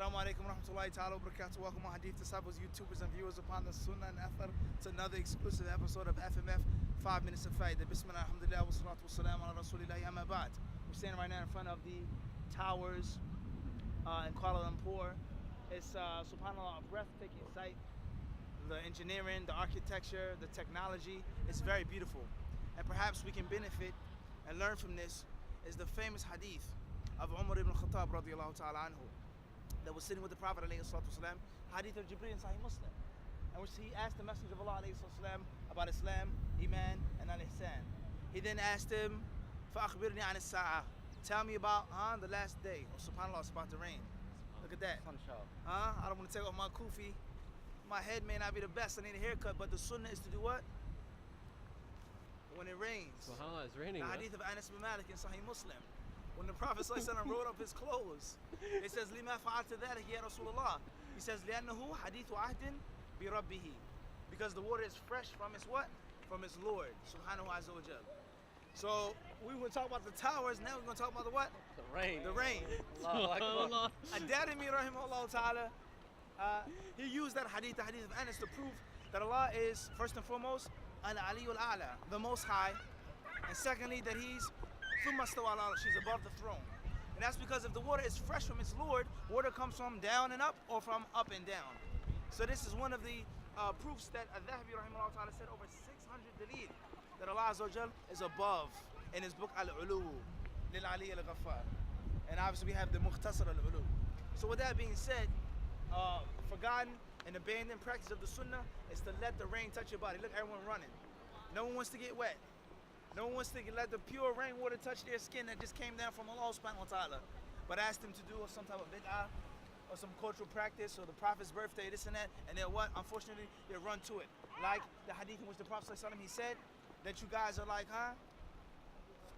Assalamu alaikum wa rahmatullahi ta'ala wa barakatuh. Welcome on Hadith Disciples, YouTubers and viewers upon the Sunnah and Athar. It's another exclusive episode of F.M.F, 5 Minutes of Faith. Bismillah, alhamdulillah, wa salatu wa salam ala rasulillahi amma ba'd. We're standing right now in front of the towers in Kuala Lumpur. It's, subhanAllah, a breathtaking sight. The engineering, the architecture, the technology, it's very beautiful. And perhaps we can benefit and learn from this is the famous hadith of Umar ibn Khattab radiallahu ta'ala anhu, that was sitting with the Prophet alayhi salatu wasalam, hadith of Jibreel in Sahih Muslim, in which he asked the Messenger of Allah alayhi salatu wasalam about Islam, Iman, and Al-Ihsan. He then asked him, فَأَخْبِرْنِي عَنِ السَّاعَةِ, tell me about the last day. Oh, subhanAllah, it's about to rain. Look at that. I don't want to take off my kufi. My head may not be the best, I need a haircut, but the sunnah is to do what? When it rains. SubhanAllah, it's raining. The hadith of Anas bin Malik in Sahih Muslim. When the Prophet ﷺ rolled up his clothes, it says, لِمَا فَعَلْتَ ذَلِكَ يَا رَسُولَ اللَّهِ. He says, لِأَنَّهُ حَدِيثُ عَهْدٍ بِرَبِّهِ. Because the water is fresh from its what? From its Lord, subhanahu wa ta'ala. So, we were talking about the towers, now we're going to talk about the what? The rain. The rain. Ad-Darimi rahimahullah ta'ala, he used that hadith, the hadith of Anas, to prove that Allah is, first and foremost, Al-Aliyyul A'la, the Most High. And secondly, that He's she's above the throne. And that's because if the water is fresh from its Lord, water comes from down and up or from up and down. So this is one of the proofs that Al-Dhahabi rahimahullah ta'ala said over 600 dalil that Allah Azza wa Jal is above in his book Al-Ulu Lil-Ali Al-Ghaffar. And obviously we have the Mukhtasar Al-Ulu. So with that being said, forgotten and abandoned practice of the Sunnah is to let the rain touch your body. Look, everyone running. No one wants to get wet. No one wants to let the pure rainwater touch their skin that just came down from Allah subhanahu wa ta'ala. But ask them to do some type of bid'ah or some cultural practice or the Prophet's birthday, this and that, and they'll what? Unfortunately, they'll run to it. Like the hadith in which the Prophet ﷺ, he said that you guys are like,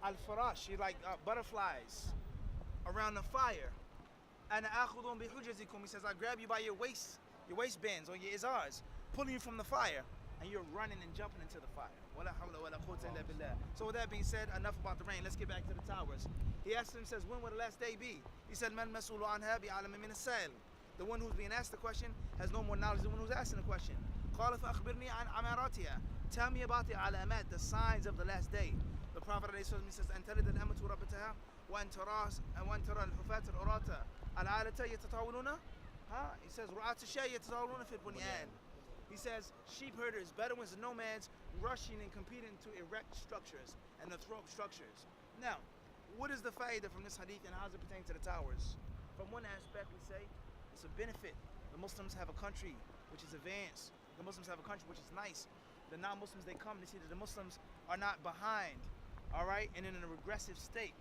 al-farash, you're like butterflies around the fire. And he says, I grab you by your waistbands or your izars, pulling you from the fire, and you're running and jumping into the fire. So with that being said, enough about the rain. Let's get back to the towers. He asked him, says, when will the last day be? He said, Man mas'ulu anha bi'alamin min as-sa'il. The one who's being asked the question has no more knowledge than the one who's asking the question. Qala fa'akhbirni an amaratiha. Tell me about the alamat, the signs of the last day. The Prophet ﷺ says, أن تلد الأمة ربتها وأن ترى الحفاة العراة العالة يتطاولون. He says, رعاة الشاة يتطاولون في البنيان. He says, sheep herders, Bedouins, and nomads rushing and competing to erect structures and to throw up structures. Now, what is the faida from this hadith and how does it pertain to the towers? From one aspect, we say it's a benefit. The Muslims have a country which is advanced. The Muslims have a country which is nice. The non-Muslims, they come to see that the Muslims are not behind, all right, and in a regressive state.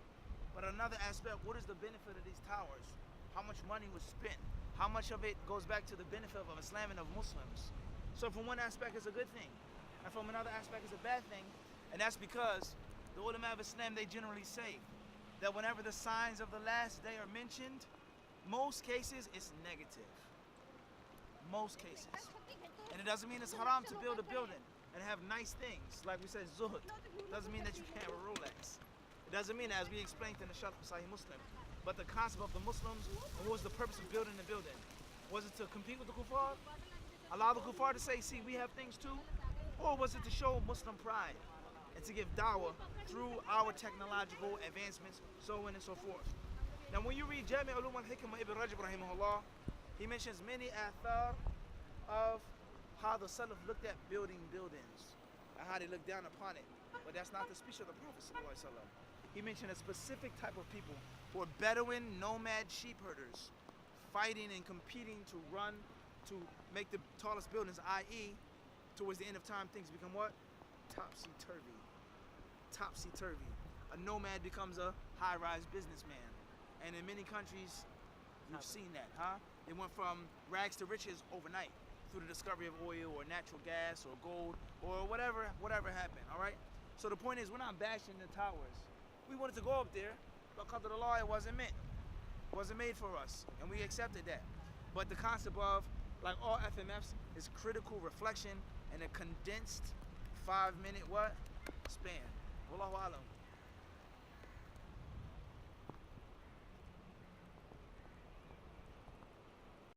But another aspect, what is the benefit of these towers? How much money was spent? How much of it goes back to the benefit of Islam and of Muslims? So from one aspect, it's a good thing. And from another aspect, it's a bad thing. And that's because the ulama of Islam, they generally say that whenever the signs of the last day are mentioned, most cases, it's negative. Most cases. And it doesn't mean it's haram to build a building and have nice things. Like we said, zuhud. Doesn't mean that you can't have a Rolex. It doesn't mean, as we explained in the Sharh of Sahih Muslim, but the concept of the Muslims, and what was the purpose of building the building? Was it to compete with the kuffar? Allow the kuffar to say, see, we have things too? Or was it to show Muslim pride and to give dawah through our technological advancements, so on and so forth? Now, when you read Jami' Ulum al-Hikmah Ibn Rajab rahimahullah, he mentions many athar of how the Salaf looked at building buildings and how they looked down upon it. But that's not the speech of the Prophet sallallahu alaihi wasallam. He mentioned a specific type of people who are Bedouin, nomad sheep herders, fighting and competing to run to make the tallest buildings, i.e., towards the end of time, things become what? Topsy-turvy. Topsy-turvy. A nomad becomes a high-rise businessman. And in many countries, you've seen that, They went from rags to riches overnight through the discovery of oil or natural gas or gold or whatever happened, all right? So the point is, we're not bashing the towers. We wanted to go up there, but because of the law, it wasn't meant. It wasn't made for us, and we accepted that. But the concept of, like all F.M.Fs, is critical reflection in a condensed 5-minute what? Span. Wallahu alam.